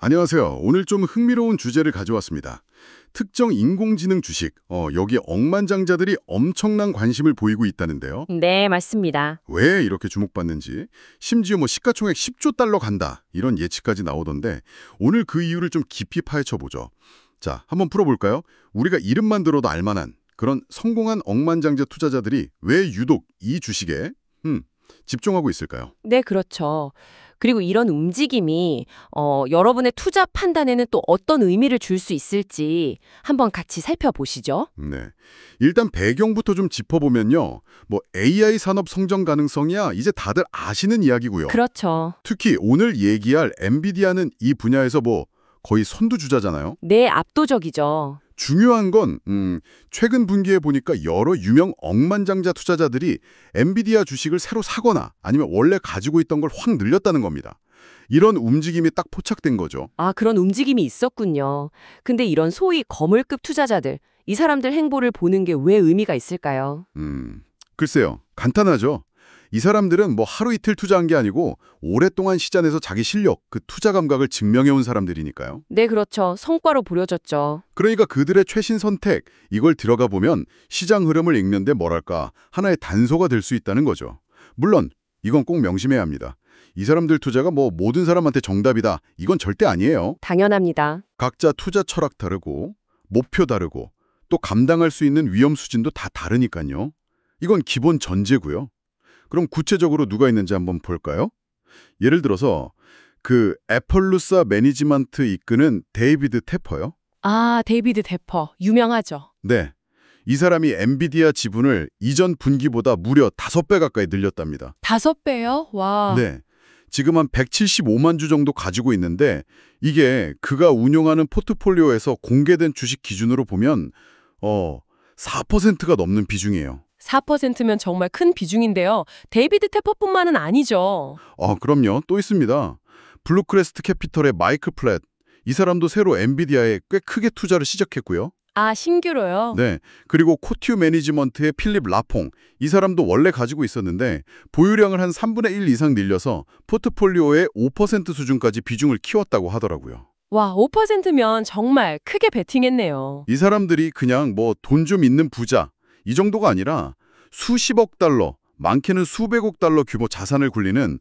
안녕하세요. 오늘 좀 흥미로운 주제를 가져왔습니다. 특정 인공지능 주식, 여기에 억만장자들이 엄청난 관심을 보이고 있다는데요. 네, 맞습니다. 왜 이렇게 주목받는지, 심지어 시가총액 10조 달러 간다, 이런 예측까지 나오던데 오늘 그 이유를 좀 깊이 파헤쳐보죠. 자, 한번 풀어볼까요? 우리가 이름만 들어도 알만한 그런 성공한 억만장자 투자자들이 왜 유독 이 주식에 집중하고 있을까요? 네, 그렇죠. 그리고 이런 움직임이 여러분의 투자 판단에는 또 어떤 의미를 줄 수 있을지 한번 같이 살펴보시죠. 네. 일단 배경부터 좀 짚어보면요. AI 산업 성장 가능성이야 이제 다들 아시는 이야기고요. 그렇죠. 특히 오늘 얘기할 엔비디아는 이 분야에서 거의 선두주자잖아요. 네, 압도적이죠. 중요한 건 최근 분기에 보니까 여러 유명 억만장자 투자자들이 엔비디아 주식을 새로 사거나 아니면 원래 가지고 있던 걸 확 늘렸다는 겁니다. 이런 움직임이 딱 포착된 거죠. 아, 그런 움직임이 있었군요. 근데 이런 소위 거물급 투자자들, 이 사람들 행보를 보는 게 왜 의미가 있을까요? 글쎄요. 간단하죠. 이 사람들은 하루 이틀 투자한 게 아니고 오랫동안 시장에서 자기 실력, 그 투자 감각을 증명해온 사람들이니까요. 네, 그렇죠. 성과로 보여졌죠. 그러니까 그들의 최신 선택, 이걸 들어가 보면 시장 흐름을 읽는데 하나의 단서가 될 수 있다는 거죠. 물론 이건 꼭 명심해야 합니다. 이 사람들 투자가 모든 사람한테 정답이다. 이건 절대 아니에요. 당연합니다. 각자 투자 철학 다르고 목표 다르고 또 감당할 수 있는 위험 수준도 다 다르니까요. 이건 기본 전제고요. 그럼 구체적으로 누가 있는지 한번 볼까요? 예를 들어서 그 애플루사 매니지먼트 이끄는 데이비드 테퍼요. 아, 데이비드 테퍼. 유명하죠. 네. 이 사람이 엔비디아 지분을 이전 분기보다 무려 5배 가까이 늘렸답니다. 5배요? 와. 네. 지금 한 175만 주 정도 가지고 있는데 이게 그가 운용하는 포트폴리오에서 공개된 주식 기준으로 보면 4%가 넘는 비중이에요. 4%면 정말 큰 비중인데요. 데이비드 테퍼뿐만은 아니죠. 그럼요. 또 있습니다. 블루크레스트 캐피털의 마이클 플랫. 이 사람도 새로 엔비디아에 꽤 크게 투자를 시작했고요. 아, 신규로요? 네. 그리고 코튜 매니지먼트의 필립 라퐁. 이 사람도 원래 가지고 있었는데 보유량을 한 3분의 1 이상 늘려서 포트폴리오의 5% 수준까지 비중을 키웠다고 하더라고요. 와, 5%면 정말 크게 베팅했네요. 이 사람들이 그냥 돈 좀 있는 부자 이 정도가 아니라 수십억 달러, 많게는 수백억 달러 규모 자산을 굴리는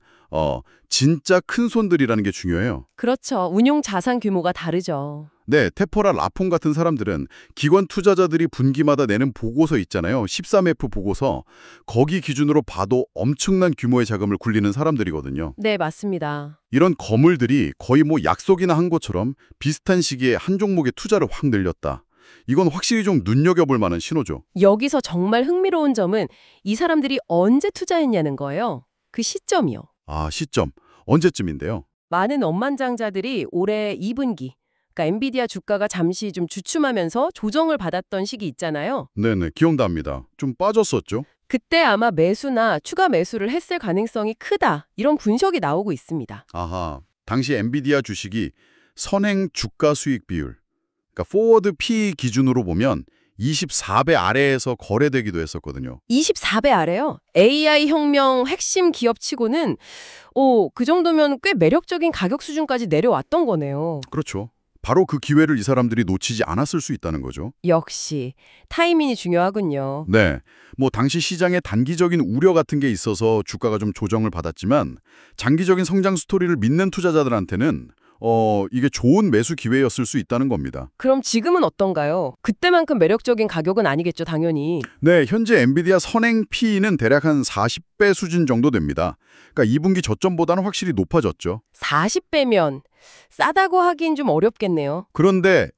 진짜 큰 손들이라는 게 중요해요. 그렇죠. 운용 자산 규모가 다르죠. 네, 테퍼라 라폰 같은 사람들은 기관 투자자들이 분기마다 내는 보고서 있잖아요. 13F 보고서. 거기 기준으로 봐도 엄청난 규모의 자금을 굴리는 사람들이거든요. 네, 맞습니다. 이런 거물들이 거의 약속이나 한 것처럼 비슷한 시기에 한 종목의 투자를 확 늘렸다. 이건 확실히 좀 눈여겨볼 만한 신호죠. 여기서 정말 흥미로운 점은 이 사람들이 언제 투자했냐는 거예요. 그 시점이요. 아, 시점. 언제쯤인데요? 많은 억만장자들이 올해 2분기, 그러니까 엔비디아 주가가 잠시 좀 주춤하면서 조정을 받았던 시기 있잖아요. 네네, 기억납니다. 좀 빠졌었죠? 그때 아마 매수나 추가 매수를 했을 가능성이 크다. 이런 분석이 나오고 있습니다. 아하, 당시 엔비디아 주식이 선행 주가 수익 비율, 그러니까 포워드 PE 기준으로 보면 24배 아래에서 거래되기도 했었거든요. 24배 아래요? AI 혁명 핵심 기업치고는 그 정도면 꽤 매력적인 가격 수준까지 내려왔던 거네요. 그렇죠. 바로 그 기회를 이 사람들이 놓치지 않았을 수 있다는 거죠. 역시 타이밍이 중요하군요. 네, 당시 시장에 단기적인 우려 같은 게 있어서 주가가 좀 조정을 받았지만 장기적인 성장 스토리를 믿는 투자자들한테는 이게 좋은 매수 기회였을 수 있다는 겁니다. 그럼 지금은 어떤가요? 그때만큼 매력적인 가격은 아니겠죠, 당연히. 네, 현재 엔비디아 선행 PE는 대략 한 40배 수준 정도 됩니다. 그러니까 2분기 저점보다는 확실히 높아졌죠. 40배면 싸다고 하긴 좀 어렵겠네요. 그런데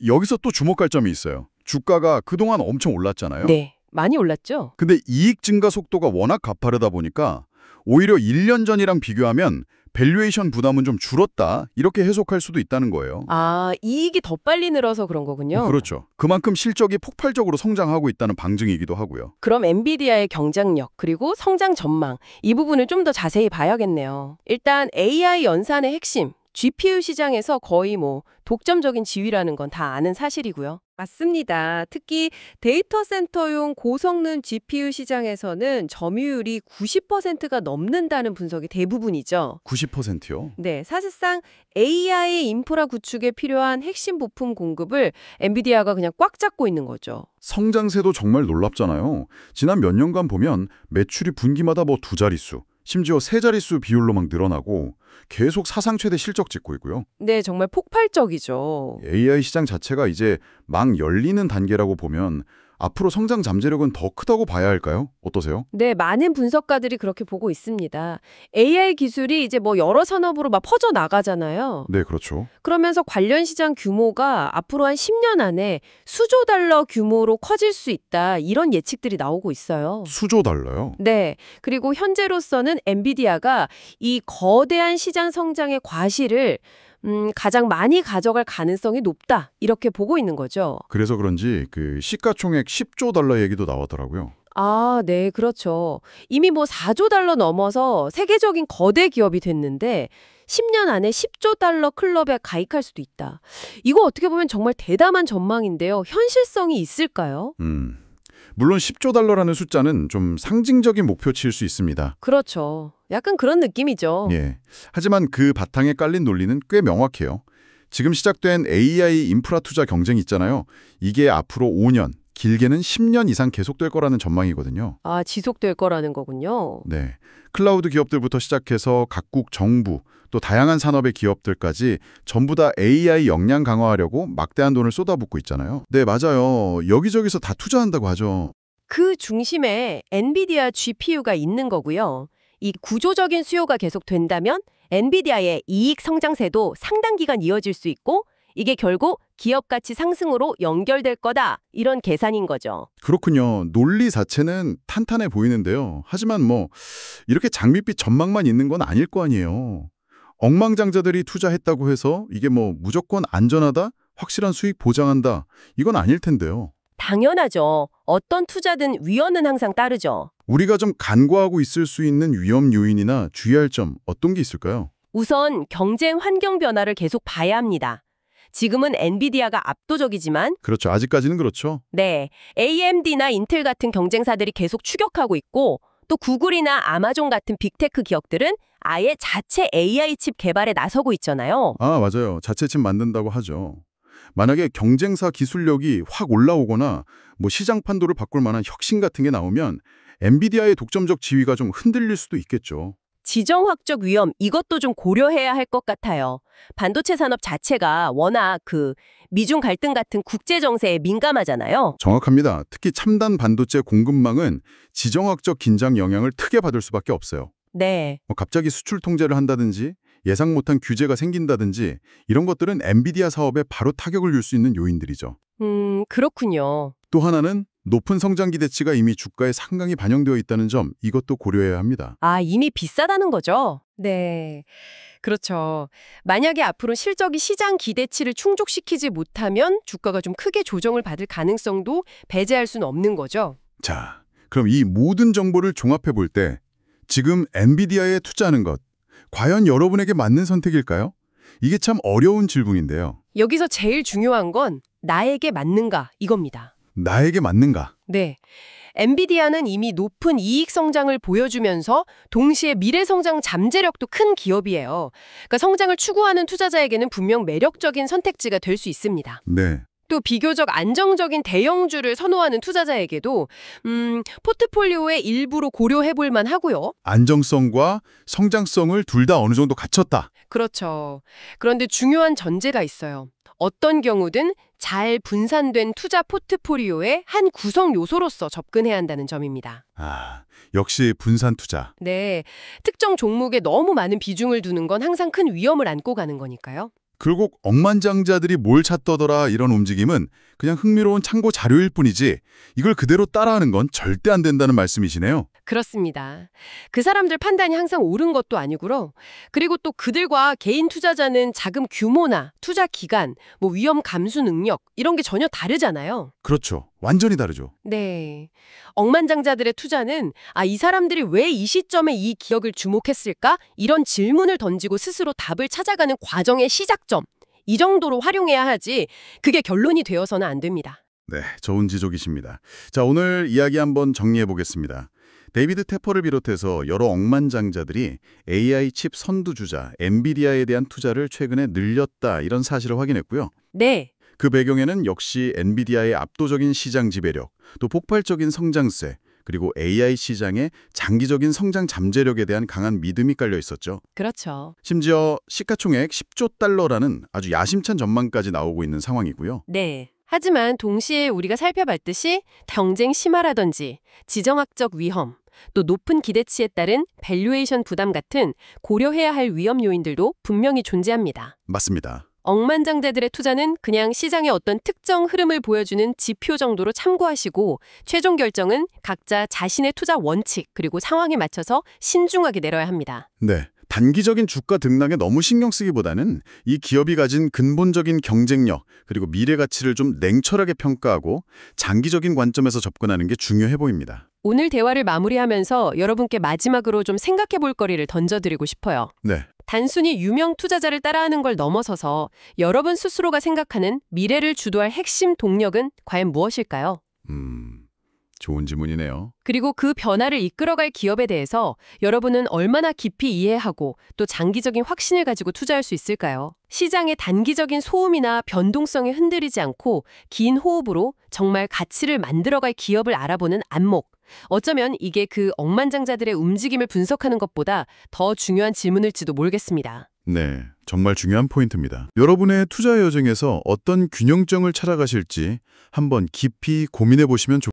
여기서 또 주목할 점이 있어요. 주가가 그동안 엄청 올랐잖아요. 네, 많이 올랐죠? 근데 이익 증가 속도가 워낙 가파르다 보니까 오히려 1년 전이랑 비교하면 밸류에이션 부담은 좀 줄었다. 이렇게 해석할 수도 있다는 거예요. 아, 이익이 더 빨리 늘어서 그런 거군요. 그렇죠. 그만큼 실적이 폭발적으로 성장하고 있다는 방증이기도 하고요. 그럼 엔비디아의 경쟁력 그리고 성장 전망 이 부분을 좀 더 자세히 봐야겠네요. 일단 AI 연산의 핵심 GPU 시장에서 거의 독점적인 지위라는 건 다 아는 사실이고요. 맞습니다. 특히 데이터 센터용 고성능 GPU 시장에서는 점유율이 90%가 넘는다는 분석이 대부분이죠. 90%요? 네, 사실상 AI 인프라 구축에 필요한 핵심 부품 공급을 엔비디아가 그냥 꽉 잡고 있는 거죠. 성장세도 정말 놀랍잖아요. 지난 몇 년간 보면 매출이 분기마다 뭐 두 자릿수, 심지어 세 자릿수 비율로 막 늘어나고 계속 사상 최대 실적 찍고 있고요. 네, 정말 폭발적이죠. AI 시장 자체가 이제 막 열리는 단계라고 보면 앞으로 성장 잠재력은 더 크다고 봐야 할까요? 어떠세요? 네, 많은 분석가들이 그렇게 보고 있습니다. AI 기술이 이제 뭐 여러 산업으로 막 퍼져 나가잖아요. 네, 그렇죠. 그러면서 관련 시장 규모가 앞으로 한 10년 안에 수조 달러 규모로 커질 수 있다. 이런 예측들이 나오고 있어요. 수조 달러요? 네. 그리고 현재로서는 엔비디아가 이 거대한 시장 성장의 과실을 가장 많이 가져갈 가능성이 높다. 이렇게 보고 있는 거죠. 그래서 그런지 그 시가총액 10조 달러 얘기도 나왔더라고요. 아, 네, 그렇죠. 이미 뭐 4조 달러 넘어서 세계적인 거대 기업이 됐는데 10년 안에 10조 달러 클럽에 가입할 수도 있다. 이거 어떻게 보면 정말 대담한 전망인데요. 현실성이 있을까요? 물론 10조 달러라는 숫자는 좀 상징적인 목표치일 수 있습니다. 그렇죠. 약간 그런 느낌이죠. 예. 하지만 그 바탕에 깔린 논리는 꽤 명확해요. 지금 시작된 AI 인프라 투자 경쟁이 있잖아요. 이게 앞으로 5년, 길게는 10년 이상 계속될 거라는 전망이거든요. 아, 지속될 거라는 거군요. 네. 클라우드 기업들부터 시작해서 각국 정부, 또 다양한 산업의 기업들까지 전부 다 AI 역량 강화하려고 막대한 돈을 쏟아붓고 있잖아요. 네, 맞아요. 여기저기서 다 투자한다고 하죠. 그 중심에 엔비디아 GPU가 있는 거고요. 이 구조적인 수요가 계속된다면 엔비디아의 이익 성장세도 상당 기간 이어질 수 있고 이게 결국 기업 가치 상승으로 연결될 거다. 이런 계산인 거죠. 그렇군요. 논리 자체는 탄탄해 보이는데요. 하지만 뭐 이렇게 장밋빛 전망만 있는 건 아닐 거 아니에요. 억망장자들이 투자했다고 해서 이게 뭐 무조건 안전하다, 확실한 수익 보장한다, 이건 아닐 텐데요. 당연하죠. 어떤 투자든 위험은 항상 따르죠. 우리가 좀 간과하고 있을 수 있는 위험 요인이나 주의할 점 어떤 게 있을까요? 우선 경쟁 환경 변화를 계속 봐야 합니다. 지금은 엔비디아가 압도적이지만 그렇죠. 아직까지는 그렇죠. 네, AMD나 인텔 같은 경쟁사들이 계속 추격하고 있고 또 구글이나 아마존 같은 빅테크 기업들은 아예 자체 AI 칩 개발에 나서고 있잖아요. 아, 맞아요. 자체 칩 만든다고 하죠. 만약에 경쟁사 기술력이 확 올라오거나 뭐 시장 판도를 바꿀 만한 혁신 같은 게 나오면 엔비디아의 독점적 지위가 좀 흔들릴 수도 있겠죠. 지정학적 위험 이것도 좀 고려해야 할 것 같아요. 반도체 산업 자체가 워낙 미중 갈등 같은 국제 정세에 민감하잖아요. 정확합니다. 특히 첨단 반도체 공급망은 지정학적 긴장 영향을 크게 받을 수밖에 없어요. 네. 뭐 갑자기 수출 통제를 한다든지 예상 못한 규제가 생긴다든지 이런 것들은 엔비디아 사업에 바로 타격을 줄 수 있는 요인들이죠. 그렇군요. 또 하나는 높은 성장 기대치가 이미 주가에 상당히 반영되어 있다는 점, 이것도 고려해야 합니다. 아, 이미 비싸다는 거죠? 네. 그렇죠. 만약에 앞으로 실적이 시장 기대치를 충족시키지 못하면 주가가 좀 크게 조정을 받을 가능성도 배제할 수는 없는 거죠. 자, 그럼 이 모든 정보를 종합해 볼 때 지금 엔비디아에 투자하는 것, 과연 여러분에게 맞는 선택일까요? 이게 참 어려운 질문인데요. 여기서 제일 중요한 건 나에게 맞는가 이겁니다. 나에게 맞는가? 네. 엔비디아는 이미 높은 이익 성장을 보여주면서 동시에 미래 성장 잠재력도 큰 기업이에요. 그러니까 성장을 추구하는 투자자에게는 분명 매력적인 선택지가 될 수 있습니다. 네. 또 비교적 안정적인 대형주를 선호하는 투자자에게도 포트폴리오의 일부로 고려해볼 만하고요. 안정성과 성장성을 둘 다 어느 정도 갖췄다. 그렇죠. 그런데 중요한 전제가 있어요. 어떤 경우든 잘 분산된 투자 포트폴리오의 한 구성 요소로서 접근해야 한다는 점입니다. 아, 역시 분산 투자. 네, 특정 종목에 너무 많은 비중을 두는 건 항상 큰 위험을 안고 가는 거니까요. 결국 억만장자들이 뭘 찾더더라 이런 움직임은 그냥 흥미로운 참고 자료일 뿐이지 이걸 그대로 따라하는 건 절대 안 된다는 말씀이시네요. 그렇습니다. 그 사람들 판단이 항상 옳은 것도 아니고요. 그리고 또 그들과 개인 투자자는 자금 규모나 투자 기간, 뭐 위험 감수 능력 이런 게 전혀 다르잖아요. 그렇죠. 완전히 다르죠. 네. 억만장자들의 투자는 이 사람들이 왜 이 시점에 이 기업을 주목했을까? 이런 질문을 던지고 스스로 답을 찾아가는 과정의 시작점. 이 정도로 활용해야 하지 그게 결론이 되어서는 안 됩니다. 네, 좋은 지적이십니다. 자, 오늘 이야기 한번 정리해 보겠습니다. 데이비드 테퍼를 비롯해서 여러 억만장자들이 AI 칩 선두주자 엔비디아에 대한 투자를 최근에 늘렸다 이런 사실을 확인했고요. 네. 그 배경에는 역시 엔비디아의 압도적인 시장 지배력, 또 폭발적인 성장세, 그리고 AI 시장의 장기적인 성장 잠재력에 대한 강한 믿음이 깔려 있었죠. 그렇죠. 심지어 시가총액 10조 달러라는 아주 야심찬 전망까지 나오고 있는 상황이고요. 네. 하지만 동시에 우리가 살펴봤듯이 경쟁 심화라든지 지정학적 위험, 또 높은 기대치에 따른 밸류에이션 부담 같은 고려해야 할 위험 요인들도 분명히 존재합니다. 맞습니다. 억만장자들의 투자는 그냥 시장의 어떤 특정 흐름을 보여주는 지표 정도로 참고하시고 최종 결정은 각자 자신의 투자 원칙 그리고 상황에 맞춰서 신중하게 내려야 합니다. 네. 단기적인 주가 등락에 너무 신경 쓰기보다는 이 기업이 가진 근본적인 경쟁력 그리고 미래 가치를 좀 냉철하게 평가하고 장기적인 관점에서 접근하는 게 중요해 보입니다. 오늘 대화를 마무리하면서 여러분께 마지막으로 좀 생각해 볼 거리를 던져드리고 싶어요. 네. 단순히 유명 투자자를 따라하는 걸 넘어서서 여러분 스스로가 생각하는 미래를 주도할 핵심 동력은 과연 무엇일까요? 좋은 질문이네요. 그리고 그 변화를 이끌어갈 기업에 대해서 여러분은 얼마나 깊이 이해하고 또 장기적인 확신을 가지고 투자할 수 있을까요? 시장의 단기적인 소음이나 변동성에 흔들리지 않고 긴 호흡으로 정말 가치를 만들어갈 기업을 알아보는 안목. 어쩌면 이게 그 억만장자들의 움직임을 분석하는 것보다 더 중요한 질문일지도 모르겠습니다. 네, 정말 중요한 포인트입니다. 여러분의 투자 여정에서 어떤 균형점을 찾아가실지 한번 깊이 고민해 보시면 좋겠습니다.